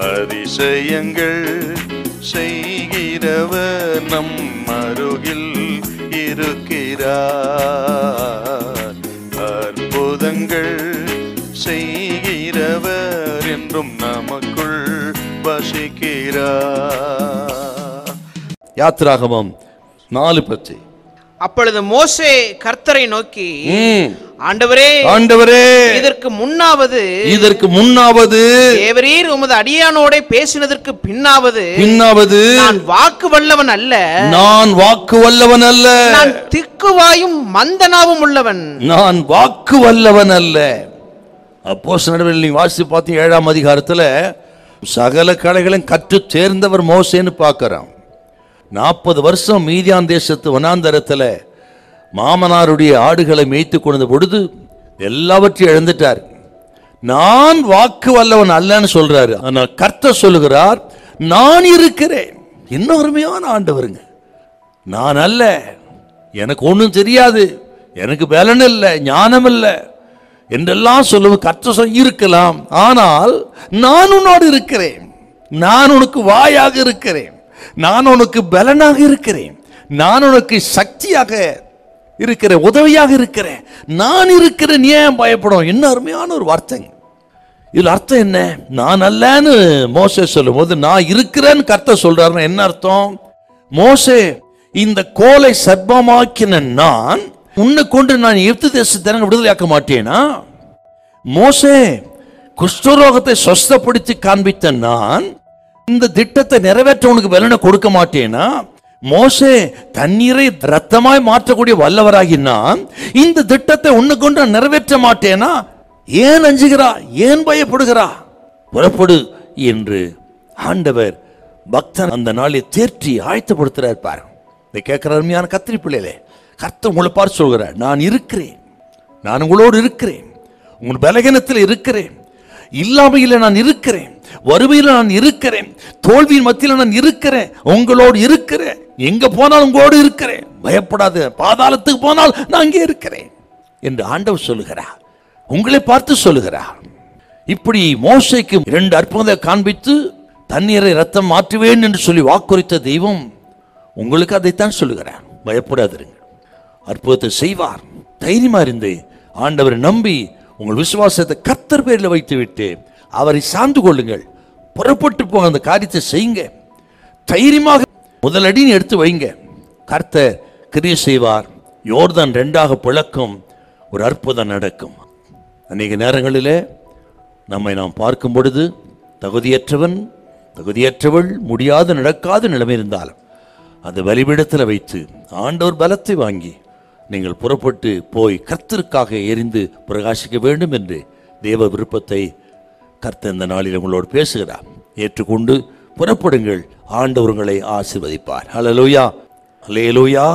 அதிசயங்கள் செய்கிறவர் நம் அருகில் இருக்கிறார். அற்புதங்கள் செய்கிறவர் என்றும் நமக்குள் வசிக்கிறார். யாத்திராகமம் 4:10. அப்பொழுது மோசே கர்த்தரை நோக்கி, ஆண்டவரே, ஆண்டவரே, இதற்கு முன்னாவது தேவரீர் உமது அடியானோட பேசினதற்கு பின்னாவது நான் வாக்கு வல்லவன் அல்ல, நான் திக்குவாயும் மந்தனாவும் உள்ளவன். நான் வாக்கு வல்லவன் அல்ல. அப்போஸ்தலர் நீங்க வாசித்து பார்த்தீங்க 7ஆம் அதிகாரத்துல சகல கலைகளையும் கற்று தேர்ந்தவர் மோசேன்னு பார்க்கிறோம். 40 வருஷம் மீதியான் தேசத்து வனாந்தரத்துல மாமனாருடைய ஆடுகளை மேய்த்து கொண்ட பொழுது எல்லாவற்றையும் இழந்துட்டார். நான் வாக்கு வல்லவன் அல்லன்னு சொல்றாரு. ஆனால் கர்த்தர் சொல்லுகிறார், நான் இருக்கிறேன். என்ன அருமையான ஆண்டவருங்க. நான் அல்ல, எனக்கு ஒன்றும் தெரியாது, எனக்கு பலன் இல்லை, ஞானம் இல்லை என்றெல்லாம் சொல்லுவது கர்த்தர் இருக்கலாம். ஆனால் நான் உன்னோடு இருக்கிறேன், நான் உனக்கு வாயாக இருக்கிறேன், நான் உனக்கு பலனாக இருக்கிறேன், நான் உனக்கு சக்தியாக இருக்கிறேன், உதவியாக இருக்கிறேன், நான் இருக்கிறேன், ஏன் பயப்படும்? என்ன அருமையான ஒரு வார்த்தை. இதுல அர்த்தம் என்ன? நான் அல்லன்னு மோசே சொல்லும் போது நான் இருக்கிறேன்னு கர்த்தர் சொல்றாருன்னா என்ன அர்த்தம்? மோசே, இந்த கோலை சர்ப்பமாக்கின நான் உன்னை கொண்டு நான் எகிப்து தேசத்தை விடுதலையாக்க மாட்டேனா? மோசே, குஷ்டரோகத்தை சொஸ்தப்படுத்தி காண்பித்த நான் இந்த திட்டத்தை நிறைவேற்ற உனக்கு பலனை கொடுக்க மாட்டேனா? மோசே, தண்ணீரை ரத்தமாய் மாற்றக்கூடிய வல்லவராகி நான் இந்த திட்டத்தை உன்னை கொண்டு நிறைவேற்ற மாட்டேனா? ஏன் அஞ்சுகிறா? ஏன் பயப்படுகிறா? புறப்படு என்று ஆண்டவர் பக்தன் அந்த நாளை தேற்றி ஆயத்தப்படுத்துறார். பாரு, இதை கேட்கிற அருமையான கத்திரி பிள்ளைகளே, கர்த்தர் உங்களை பார்த்து சொல்கிறார், நான் இருக்கிறேன், நான் உங்களோடு இருக்கிறேன், உங்கள் பலகீனத்தில் இருக்கிறேன், இல்லாமையில் நான் இருக்கிறேன், வறுமையில் நான் இருக்கிறேன், தோல்வியின் மத்தியில் நான் இருக்கிறேன், உங்களோடு இருக்கிறேன், எங்க போனாலும் உங்களோடு இருக்கிறேன், பயப்படாது, பாதாளத்துக்கு போனால் நான் அங்கே இருக்கிறேன் என்று ஆண்டவர் சொல்லுகிறார். உங்களை பார்த்து சொல்லுகிறார். இப்படி மோசேக்கு 2 அற்புதத்தை காண்பித்து தண்ணீரை ரத்தம் மாற்றுவேன் என்று சொல்லி வாக்குரைத்த தெய்வம் உங்களுக்கு அதைத்தான் சொல்லுகிறார். பயப்படாதிருங்க, அற்புதத்தை செய்வார். தைரியமா இருந்து ஆண்டவரை நம்பி உங்கள் விசுவாசத்தை கர்த்தர் பேரில் வைத்து விட்டு அவரை சார்ந்து கொள்ளுங்கள். புறப்பட்டு போக அந்த காரியத்தை செய்யுங்க. தைரியமாக முதலடின்னு எடுத்து வைங்க. கர்த்தர் கிரியை செய்வார். யோர்தான் 2ஆக பிளக்கும். ஒரு அற்புதம் நடக்கும். அநேக நேரங்களிலே நம்மை நாம் பார்க்கும் பொழுது தகுதியற்றவள் முடியாது நடக்காத நிலைமை இருந்தாலும் அந்த பலிபீடத்தில் வைத்து ஆண்டவர் பலத்தை வாங்கி நீங்கள் புறப்பட்டு போய் கர்த்தருக்காக எரிந்து பிரகாசிக்க வேண்டும் என்று தேவ விருப்பத்தை கர்த்தர் இந்த நாளில் உங்களோடு பேசுகிறார். ஏற்றுக்கொண்டு புறப்படுங்கள். ஆண்டவர் உங்களை ஆசீர்வதிப்பார். ஹல்லேலூயா, ஹல்லேலூயா.